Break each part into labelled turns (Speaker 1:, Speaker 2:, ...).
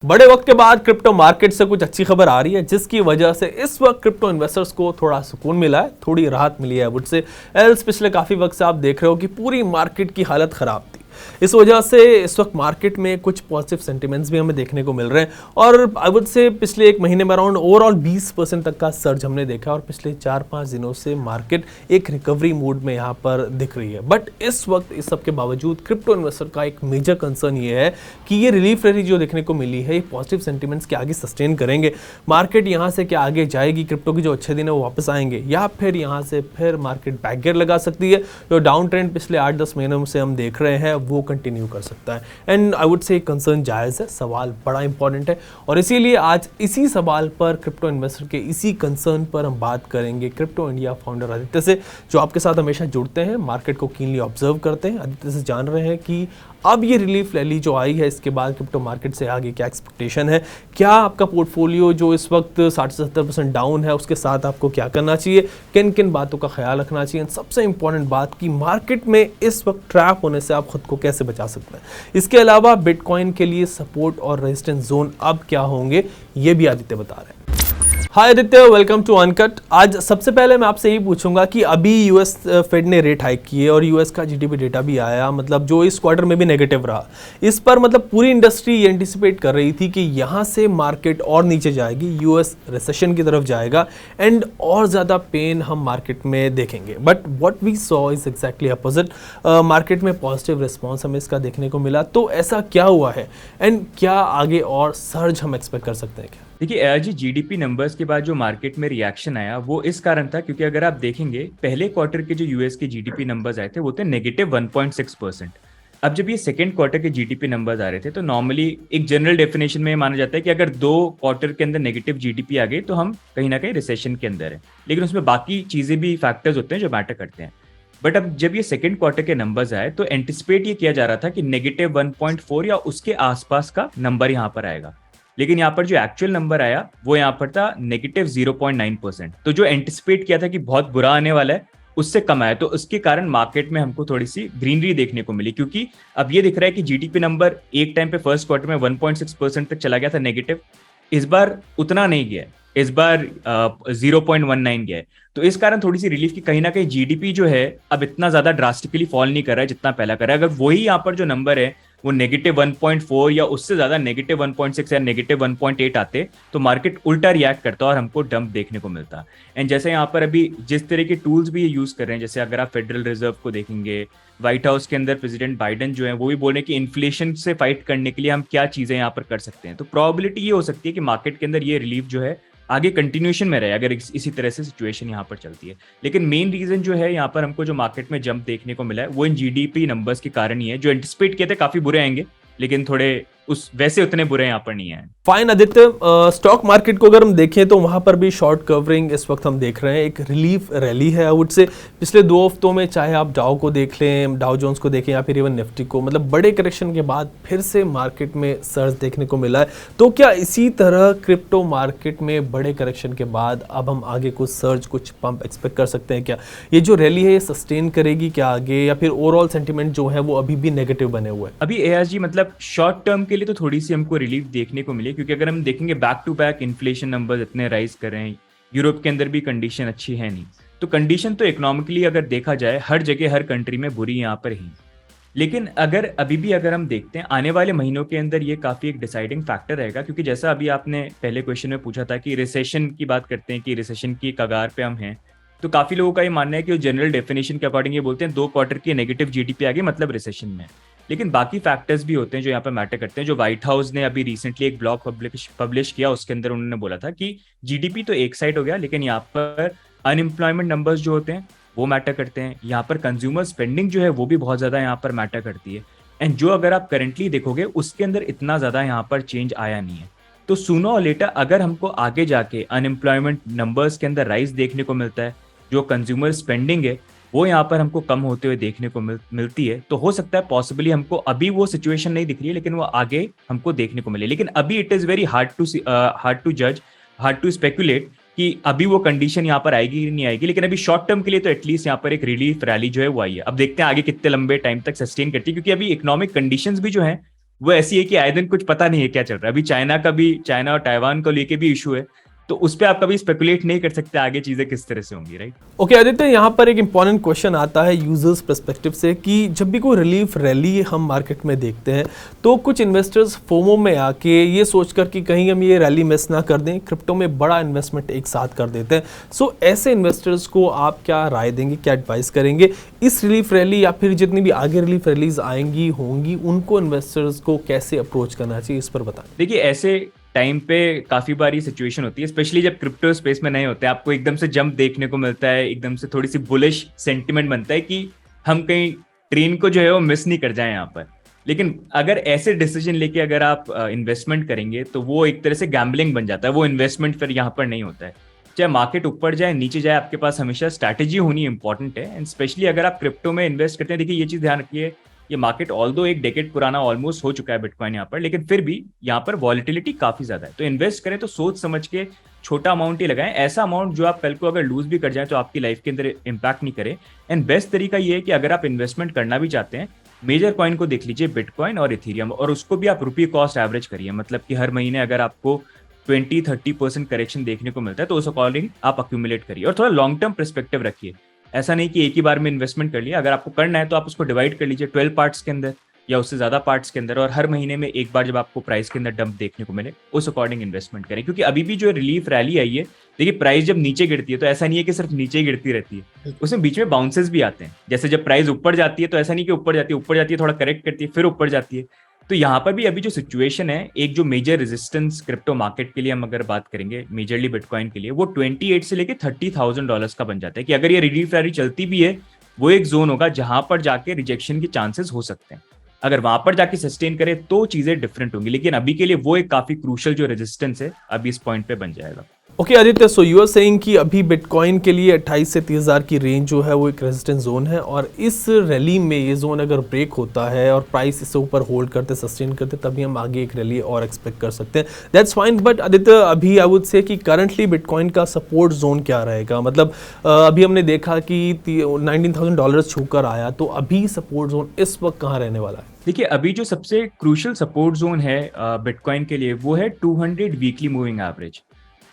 Speaker 1: बड़े वक्त के बाद क्रिप्टो मार्केट से कुछ अच्छी खबर आ रही है जिसकी वजह से इस वक्त क्रिप्टो इन्वेस्टर्स को थोड़ा सुकून मिला है, थोड़ी राहत मिली है वुड से। एल्स पिछले काफी वक्त से आप देख रहे हो कि पूरी मार्केट की हालत खराब थी। इस वजह से इस वक्त मार्केट में कुछ पॉजिटिव सेंटिमेंट्स भी हमें देखने को मिल रहे हैं और आई वुड से पिछले एक महीने में अराउंड ओवरऑल 20% तक का सर्ज हमने देखा और पिछले 4-5 दिनों से मार्केट एक रिकवरी मूड में यहाँ पर दिख रही है। बट इस वक्त इस सब के बावजूद क्रिप्टो इन्वेस्टर का एक मेजर कंसर्न ये है कि ये रिलीफ रैली जो देखने को मिली है ये पॉजिटिव सेंटिमेंट्स के आगे सस्टेन करेंगे, मार्केट यहाँ से क्या आगे जाएगी, क्रिप्टो की जो अच्छे दिन है वो वापस आएंगे या फिर यहाँ से फिर मार्केट बैक गियर लगा सकती है। जो डाउन ट्रेंड पिछले 8-10 महीनों से हम देख रहे हैं वो कंटिन्यू कर सकता है। And I would say concern जायज़ है, सवाल बड़ा इंपॉर्टेंट है और इसीलिए आज इसी सवाल पर क्रिप्टो इन्वेस्टर के इसी कंसर्न पर हम बात करेंगे क्रिप्टो इंडिया फाउंडर आदित्य से, जो आपके साथ हमेशा जुड़ते हैं, मार्केट को कीनली ऑब्जर्व करते हैं। आदित्य से जान रहे हैं कि अब ये रिलीफ रैली जो आई है इसके बाद क्रिप्टो मार्केट से आगे क्या एक्सपेक्टेशन है, क्या आपका पोर्टफोलियो जो इस वक्त 60-70% डाउन है उसके साथ आपको क्या करना चाहिए, किन किन बातों का ख्याल रखना चाहिए, सबसे इंपॉर्टेंट बात कि मार्केट में इस वक्त ट्रैप होने से आप खुद को कैसे बचा सकते हैं। इसके अलावा बिटकॉइन के लिए सपोर्ट और रेजिस्टेंस जोन अब क्या होंगे ये भी आदित्य बता रहे हैं। हाय आदित्य, वेलकम टू अनकट। आज सबसे पहले मैं आपसे यही पूछूंगा कि अभी यूएस फेड ने रेट हाइक की है और यूएस का जीडीपी डेटा भी आया, मतलब जो इस क्वार्टर में भी नेगेटिव रहा। इस पर मतलब पूरी इंडस्ट्री ये एंटिसिपेट कर रही थी कि यहाँ से मार्केट और नीचे जाएगी, यूएस रिसेशन की तरफ जाएगा एंड और ज़्यादा पेन हम मार्केट में देखेंगे। But what we saw is exactly opposite. Market में पॉजिटिव रिस्पॉन्स हमें इसका देखने को मिला। तो ऐसा क्या हुआ है एंड क्या आगे और सर्ज हम एक्सपेक्ट कर सकते हैं क्या?
Speaker 2: देखिए एआरजी जीडीपी नंबर्स के बाद जो मार्केट में रिएक्शन आया वो इस कारण था क्योंकि अगर आप देखेंगे पहले क्वार्टर के जो यूएस के जीडीपी नंबर्स आए थे वो थे -1.6%। अब जब ये सेकेंड क्वार्टर के जीडीपी नंबर्स आ रहे थे तो नॉर्मली एक जनरल डेफिनेशन में माना जाता है कि अगर 2 क्वार्टर के अंदर नेगेटिव जीडीपी आ गई तो हम कहीं ना कहीं रिसेशन के अंदर है, लेकिन उसमें बाकी चीजें भी फैक्टर्स होते हैं जो मैटर करते हैं। बट अब जब ये सेकेंड क्वार्टर के नंबर्स आए तो एंटिसिपेट ये किया जा रहा था कि -1.4 या उसके आसपास का नंबर यहाँ पर आएगा, लेकिन यहाँ पर जो एक्चुअल नंबर आया वो यहाँ पर था -0.9%। तो जो एंटिसिपेट किया था कि बहुत बुरा आने वाला है उससे कम आया, तो उसके कारण मार्केट में हमको थोड़ी सी ग्रीनरी देखने को मिली, क्योंकि अब ये दिख रहा है कि जीडीपी नंबर एक टाइम पे फर्स्ट क्वार्टर में 1.6% तक चला गया था नेगेटिव, इस बार उतना नहीं गया, इस बार 0.19 गया है। तो इस कारण थोड़ी सी रिलीफ की कहीं ना कहीं जीडीपी जो है अब इतना ज्यादा ड्रास्टिकली फॉल नहीं कर रहा है जितना पहला कर रहा है। अगर वही यहाँ पर जो नंबर है वो -1.4 या उससे ज्यादा -1.6 या -1.8 आते तो मार्केट उल्टा रिएक्ट करता और हमको डंप देखने को मिलता। एंड जैसे यहाँ पर अभी जिस तरह के टूल्स भी ये यूज कर रहे हैं, जैसे अगर आप फेडरल रिजर्व को देखेंगे, व्हाइट हाउस के अंदर प्रेसिडेंट बाइडेन जो है वो भी बोल रहे हैं कि इन्फ्लेशन से फाइट करने के लिए हम क्या चीजें यहाँ पर कर सकते हैं। तो प्रोबेबिलिटी ये हो सकती है कि मार्केट के अंदर ये रिलीफ जो है आगे कंटिन्यूएशन में रहे अगर इसी तरह से सिचुएशन यहाँ पर चलती है। लेकिन मेन रीजन जो है यहाँ पर हमको जो मार्केट में जंप देखने को मिला है वो इन जीडीपी नंबर्स के कारण ही है, जो एंटिसिपेट किए थे काफी बुरे आएंगे लेकिन थोड़े उस वैसे उतने बुरे यहाँ पर नहीं है।
Speaker 1: फाइन आदित्य, स्टॉक मार्केट को अगर हम देखें तो वहां पर भी शॉर्ट कवरिंग इस वक्त हम देख रहे हैं, एक रिलीफ रैली है। आई वुड से पिछले 2 हफ्तों में चाहे आप डाउ को देख लें, डाउ जोन्स को देखें या फिर इवन निफ्टी को, मतलब बड़े करेक्शन के बाद फिर से मार्केट में सर्ज देखने को मिला है। तो क्या इसी तरह क्रिप्टो मार्केट में बड़े करेक्शन के बाद अब हम आगे कुछ सर्ज, कुछ पंप एक्सपेक्ट कर सकते हैं क्या? ये जो रैली है ये सस्टेन करेगी क्या आगे, या फिर ओवरऑल सेंटिमेंट जो है वो अभी भी नेगेटिव बने हुए हैं?
Speaker 2: अभी एआरजी मतलब शॉर्ट टर्म के लिए तो थोड़ी सी हमको रिलीफ देखने को मिली, क्योंकि अगर हम देखेंगे back to back inflation numbers इतने राइज कर रहे हैं, यूरोप के अंदर भी कंडीशन अच्छी है नहीं, तो कंडीशन तो इकोनॉमिकली अगर देखा जाए हर जगह हर कंट्री में बुरी यहाँ पर ही। लेकिन अगर अभी भी अगर हम देखते हैं आने वाले महीनों के अंदर ये काफी एक डिसाइडिंग फैक्टर रहेगा, क्योंकि जैसा अभी आपने पहले क्वेश्चन में पूछा था कि रिसेशन की बात करते हैं कि रिसेशन की कगार पे हम हैं, तो काफी लोगों का ये मानना है कि जनरल डेफिनेशन के अकॉर्डिंग ये बोलते हैं 2 क्वार्टर की नेगेटिव जीडीपी आ गई मतलब रिसेशन में। लेकिन बाकी फैक्टर्स भी होते हैं जो यहाँ पर मैटर करते हैं। जो व्हाइट हाउस ने अभी रिसेंटली एक ब्लॉग पब्लिश किया उसके अंदर उन्होंने बोला था कि जीडीपी तो एक साइड हो गया, लेकिन यहाँ पर अनएम्प्लॉयमेंट नंबर्स जो होते हैं वो मैटर करते हैं, यहाँ पर कंज्यूमर स्पेंडिंग जो है वो भी बहुत ज्यादा यहाँ पर मैटर करती है। एंड जो अगर आप करेंटली देखोगे उसके अंदर इतना ज्यादा यहाँ पर चेंज आया नहीं है। तो सूनो और लेटर अगर हमको आगे जाके अनएम्प्लॉयमेंट नंबर्स के अंदर राइज देखने को मिलता है, जो कंज्यूमर स्पेंडिंग है वो यहाँ पर हमको कम होते हुए देखने को मिलती है, तो हो सकता है पॉसिबली हमको अभी वो सिचुएशन नहीं दिख रही है लेकिन वो आगे हमको देखने को मिले। लेकिन अभी it is very hard to जज, हार्ड टू स्पेकुलेट कि अभी वो कंडीशन यहाँ पर आएगी नहीं आएगी। लेकिन अभी शॉर्ट टर्म के लिए तो एटलीस्ट यहाँ पर एक रिलीफ रैली जो है वो आई है। अब देखते हैं आगे कितने लंबे टाइम तक सस्टेन करती है, क्योंकि अभी इकोनॉमिक कंडीशंस भी जो है वो ऐसी है कि आए दिन कुछ पता नहीं है क्या चल रहा है। अभी चाइना और ताइवान को लेके भी इशू है, तो उस पर आप कभी स्पेकुलेट नहीं कर सकते आगे चीजें किस तरह से होंगी, राइट।
Speaker 1: ओके आदित्य, यहाँ पर एक इंपॉर्टेंट क्वेश्चन आता है यूजर्स पर्सपेक्टिव से कि जब भी कोई रिलीफ रैली हम मार्केट में देखते हैं तो कुछ इन्वेस्टर्स फोमो में आके ये सोचकर कि कहीं हम ये रैली मिस ना कर दें, क्रिप्टो में बड़ा इन्वेस्टमेंट एक साथ कर देते हैं। सो ऐसे इन्वेस्टर्स को आप क्या राय देंगे, क्या एडवाइस करेंगे इस रिलीफ रैली या फिर जितनी भी आगे रिलीफ रैलीज आएंगी होंगी उनको इन्वेस्टर्स को कैसे अप्रोच करना चाहिए, इस पर बताएं।
Speaker 2: देखिए, ऐसे टाइम पे काफी बार ये सिचुएशन होती है, स्पेशली जब क्रिप्टो स्पेस में नए होते हैं, आपको एकदम से जंप देखने को मिलता है, एकदम से थोड़ी सी बुलिश सेंटिमेंट बनता है कि हम कहीं ट्रेन को जो है वो मिस नहीं कर जाए यहाँ पर। लेकिन अगर ऐसे डिसीजन लेके अगर आप इन्वेस्टमेंट करेंगे तो वो एक तरह से गैम्बलिंग बन जाता है, वो इन्वेस्टमेंट फिर यहाँ पर नहीं होता है। चाहे मार्केट ऊपर जाए नीचे जाए, आपके पास हमेशा स्ट्रैटेजी होनी इंपॉर्टेंट है। एंड स्पेशली अगर आप क्रिप्टो में इन्वेस्ट करते हैं, देखिए ये चीज ध्यान रखिए, ये मार्केट ऑल्दो एक डेकेड पुराना ऑलमोस्ट हो चुका है बिटकॉइन यहाँ पर, लेकिन फिर भी यहाँ पर वॉलिटिलिटी काफी ज्यादा है। तो इन्वेस्ट करें तो सोच समझ के छोटा अमाउंट ही लगाएं, ऐसा अमाउंट जो आप कल को अगर लूज भी कर जाए तो आपकी लाइफ के अंदर इंपैक्ट नहीं करे। एंड बेस्ट तरीका ये है कि अगर आप इन्वेस्टमेंट करना भी चाहते हैं, मेजर कॉइन को देख लीजिए, बिटकॉइन और इथेरियम, और उसको भी आप रुपी कॉस्ट एवरेज करिए। मतलब कि हर महीने अगर आपको 20-30% करेक्शन देखने को मिलता है तो उस अकॉर्डिंग आप अक्यूमुलेट करिए और थोड़ा लॉन्ग टर्म परस्पेक्टिव रखिए। ऐसा नहीं कि एक ही बार में इन्वेस्टमेंट कर लिया, अगर आपको करना है तो आप उसको डिवाइड कर लीजिए 12 पार्ट्स के अंदर या उससे ज्यादा पार्ट्स के अंदर, और हर महीने में एक बार जब आपको प्राइस के अंदर डंप देखने को मिले उस अकॉर्डिंग इन्वेस्टमेंट करें। क्योंकि अभी भी जो रिलीफ रैली आई है, देखिए प्राइस जब नीचे गिरती है तो ऐसा नहीं है कि सिर्फ नीचे ही गिरती रहती है, उसमें बीच में बाउंसेस भी आते हैं। जैसे जब प्राइस ऊपर जाती है तो ऐसा नहीं कि ऊपर जाती है थोड़ा करेक्ट करती है फिर ऊपर जाती है। तो यहाँ पर भी अभी जो सिचुएशन है, एक जो मेजर रेजिस्टेंस क्रिप्टो मार्केट के लिए हम अगर बात करेंगे, मेजरली बिटकॉइन के लिए, वो 28 से लेके $30,000 का बन जाता है कि अगर ये रिलीफ रैली चलती भी है, वो एक जोन होगा जहां पर जाके रिजेक्शन के चांसेस हो सकते हैं। अगर वहां पर जाके सस्टेन करे तो चीजें डिफरेंट होंगी, लेकिन अभी के लिए वो एक काफी क्रूशियल जो रेजिस्टेंस है अभी इस पॉइंट पे बन जाएगा।
Speaker 1: Okay Aditya, so you are saying कि अभी बिटकॉइन के लिए 28 से 30,000 की रेंज जो है वो एक रेजिस्टेंस जोन है, और इस रैली में ये जोन अगर ब्रेक होता है और प्राइस इससे ऊपर होल्ड करते, सस्टेन करते, तभी हम आगे एक रैली और एक्सपेक्ट कर सकते हैं। दैट्स फाइन, बट आदित्य अभी आई वुड से कि करंटली बिटकॉइन का सपोर्ट जोन क्या रहेगा? मतलब अभी हमने देखा कि $19,000 छूकर आया, तो अभी सपोर्ट जोन इस वक्त कहाँ रहने वाला है?
Speaker 2: देखिए, अभी जो सबसे क्रूशियल सपोर्ट जोन है बिटकॉइन के लिए वो है 200 वीकली मूविंग एवरेज।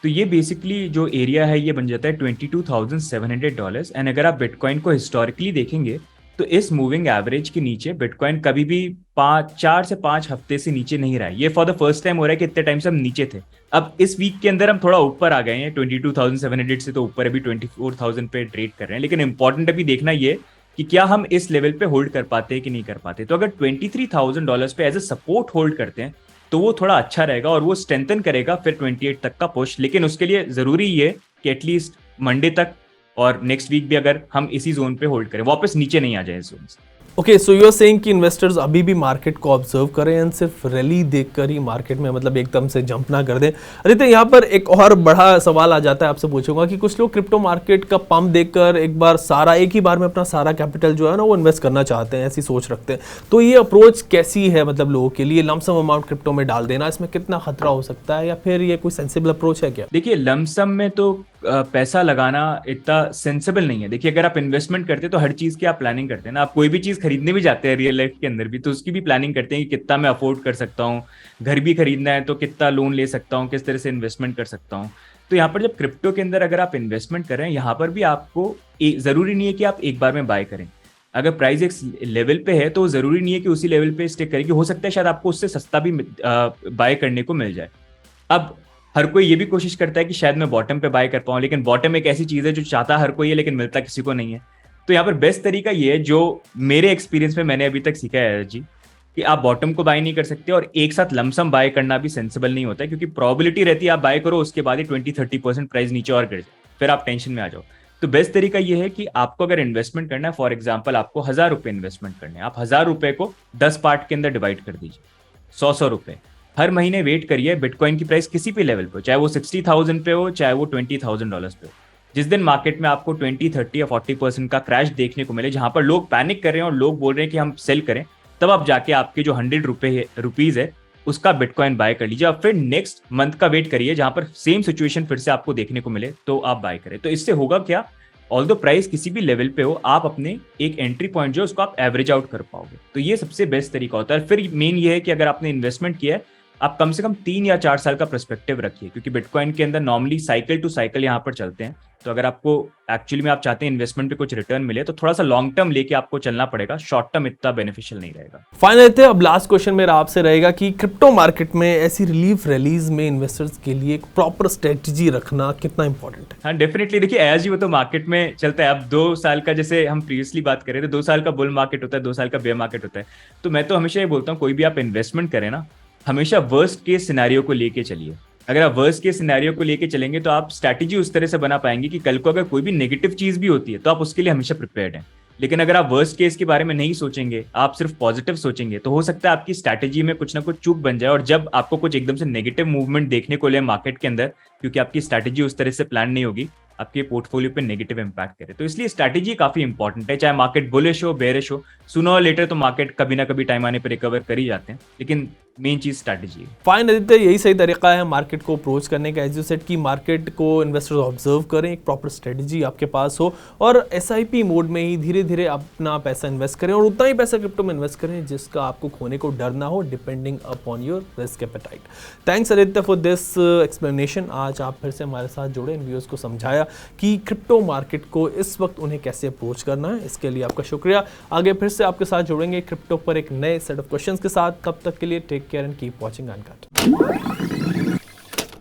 Speaker 2: तो ये बेसिकली जो एरिया है ये बन जाता है $22,700। एंड अगर आप बिटकॉइन को हिस्टोरिकली देखेंगे तो इस मूविंग एवरेज के नीचे बिटकॉइन कभी भी 4 से 5 हफ्ते से नीचे नहीं रहा है। ये फॉर द फर्स्ट टाइम हो रहा है कि इतने टाइम से हम नीचे थे। अब इस वीक के अंदर हम थोड़ा ऊपर आ गए हैं, 22,700 से तो ऊपर अभी 24,000 पे ट्रेड कर रहे हैं। लेकिन इंपॉर्टेंट अभी देखना ये कि क्या हम इस लेवल पे होल्ड कर पाते हैं कि नहीं कर पाते। तो अगर $23,000 पे एज ए सपोर्ट होल्ड करते हैं तो वो थोड़ा अच्छा रहेगा और वो स्ट्रेंथन करेगा फिर 28 तक का पुश। लेकिन उसके लिए जरूरी ये कि एटलीस्ट मंडे तक और नेक्स्ट वीक भी अगर हम इसी जोन पे होल्ड करें, वापस नीचे नहीं आ जाए इस जोन से।
Speaker 1: Okay, so you are saying कि इन्वेस्टर्स अभी भी मार्केट को ऑब्जर्व करें एंड सिर्फ रैली देखकर ही मार्केट में मतलब एकदम से जंप ना कर दें। आदित्य, यहाँ पर एक और बड़ा सवाल आ जाता है, आपसे पूछूंगा कि कुछ लोग क्रिप्टो मार्केट का पंप देखकर एक ही बार में अपना सारा कैपिटल जो है ना वो इन्वेस्ट करना चाहते हैं, ऐसी सोच रखते हैं। तो ये अप्रोच कैसी है, मतलब लोगों के लिए लमसम अमाउंट क्रिप्टो में डाल देना, इसमें कितना खतरा हो सकता है, या फिर ये कोई सेंसिबल अप्रोच है क्या?
Speaker 2: देखिए, लमसम में तो पैसा लगाना इतना सेंसिबल नहीं है। देखिए, अगर आप इन्वेस्टमेंट करते हैं तो हर चीज की आप प्लानिंग करते हैं ना। आप कोई भी चीज खरीदने भी जाते हैं रियल लाइफ के अंदर भी, तो उसकी भी प्लानिंग करते हैं कि कितना मैं अफोर्ड कर सकता हूँ, घर भी खरीदना है तो कितना लोन ले सकता हूँ, किस तरह से इन्वेस्टमेंट कर सकता हूँ। तो यहाँ पर जब क्रिप्टो के अंदर अगर आप इन्वेस्टमेंट कर रहे हैं, यहाँ पर भी आपको जरूरी नहीं है कि आप एक बार में बाय करें। अगर प्राइस एक लेवल पे है तो जरूरी नहीं है कि उसी लेवल पे स्टिक करें, हो सकता है शायद आपको उससे सस्ता भी बाय करने को मिल जाए। अब हर कोई ये भी कोशिश करता है कि शायद मैं बॉटम पे बाय कर पाऊं, लेकिन बॉटम एक ऐसी चीज है जो चाहता हर कोई है लेकिन मिलता किसी को नहीं है। तो यहाँ पर बेस्ट तरीका ये है, जो मेरे एक्सपीरियंस में मैंने अभी तक सीखा है जी, कि आप बॉटम को बाय नहीं कर सकते और एक साथ लमसम बाय करना भी सेंसिबल नहीं होता है, क्योंकि प्रोबेबिलिटी रहती है आप बाय करो उसके बाद ही 20-30% प्राइस नीचे और गिर जाए, फिर आप टेंशन में आ जाओ। तो बेस्ट तरीका ये है कि आपको अगर इन्वेस्टमेंट करना है, फॉर एग्जाम्पल आपको ₹1,000 इन्वेस्टमेंट करने हैं, आप ₹1,000 को 10 पार्ट के अंदर डिवाइड कर दीजिए, 100 रुपए। हर महीने वेट करिए बिटकॉइन की प्राइस किसी भी लेवल पे, चाहे वो 60,000 पे हो, चाहे वो $20,000 पे हो। जिस दिन मार्केट में आपको 20, 30 या 40% का क्रैश देखने को मिले, जहां पर लोग पैनिक कर रहे हैं और लोग बोल रहे हैं कि हम सेल करें, तब आप जाके आपके जो ₹100 है उसका बिटकॉइन बाय कर लीजिए। और फिर नेक्स्ट मंथ का वेट करिए जहां पर सेम सिचुएशन फिर से आपको देखने को मिले तो आप बाय करें। तो इससे होगा क्या ऑल्दो प्राइस किसी भी लेवल पे हो, आप अपने एक एंट्री पॉइंट जो उसको आप एवरेज आउट कर पाओगे। तो ये सबसे बेस्ट तरीका होता है। फिर मेन ये है कि अगर आपने इन्वेस्टमेंट किया है, आप कम से कम 3 या 4 साल का पर्सपेक्टिव रखिए, क्योंकि बिटकॉइन के अंदर नॉर्मली साइकिल टू साइकिल यहाँ पर चलते हैं। तो अगर आपको एक्चुअली में आप चाहते हैं इन्वेस्टमेंट पे कुछ रिटर्न मिले, तो थोड़ा सा लॉन्ग टर्म लेके आपको चलना पड़ेगा, शॉर्ट टर्म इतना बेनिफिशियल नहीं रहेगा।
Speaker 1: फाइनल अब लास्ट क्वेश्चन मेरा आपसे रहेगा कि क्रिप्टो मार्केट में ऐसी रिलीफ रैलीज में इन्वेस्टर्स के लिए एक प्रॉपर स्ट्रेटजी रखना कितना इंपॉर्टेंट है?
Speaker 2: हाँ डेफिनेटली, देखिए एज ही वो तो मार्केट में चलता है। अब 2 साल का, जैसे हम प्रीवियसली बात कर रहे थे, 2 साल का बुल मार्केट होता है, 2 साल का बेयर मार्केट होता है। तो मैं तो हमेशा ये बोलता हूँ, कोई भी आप इन्वेस्टमेंट करें ना, हमेशा वर्स्ट केस सिनेरियो को लेके चलिए। अगर आप वर्स्ट केस सिनेरियो को लेके चलेंगे तो आप स्ट्रैटेजी उस तरह से बना पाएंगे कि कल को अगर कोई भी नेगेटिव चीज भी होती है तो आप उसके लिए हमेशा प्रिपेयर्ड हैं। लेकिन अगर आप वर्स्ट केस के बारे में नहीं सोचेंगे, आप सिर्फ पॉजिटिव सोचेंगे, तो हो सकता है आपकी स्ट्रैटेजी में कुछ ना कुछ चूक बन जाए, और जब आपको कुछ एकदम से नेगेटिव मूवमेंट देखने को ले मार्केट के अंदर, क्योंकि आपकी स्ट्रैटेजी उस तरह से प्लान नहीं होगी, आपके पोर्टफोलियो पे नेगेटिव इंपैक्ट करे। तो इसलिए स्ट्रैटेजी काफी इंपॉर्टेंट है, चाहे मार्केट बुलिश हो बेयरिश हो। सूनर और लेटर तो मार्केट कभी ना कभी टाइम आने पर रिकवर कर ही जाते हैं, लेकिन मेन चीज स्ट्रैटेजी है।
Speaker 1: फाइन आदित्य, यही सही तरीका है मार्केट को अप्रोच करने का। एज यू सेड कि मार्केट को इन्वेस्टर्स ऑब्जर्व करें, एक प्रॉपर स्ट्रेटजी आपके पास हो, और एसआईपी मोड में ही धीरे धीरे अपना पैसा इन्वेस्ट करें, और उतना ही पैसा क्रिप्टो में इन्वेस्ट करें जिसका आपको खोने को डर ना हो, depending upon your risk appetite. Thanks Aditya for this explanation. आज आप फिर से हमारे साथ जुड़े, इन व्यूअर्स को समझाया कि क्रिप्टो मार्केट को इस वक्त उन्हें कैसे अप्रोच करना है। इसके लिए आपका शुक्रिया। आगे फिर से आपके साथ जुड़ेंगे क्रिप्टो पर एक नए सेट ऑफ क्वेश्चंस के साथ। तब तक के लिए take care and keep watching uncut.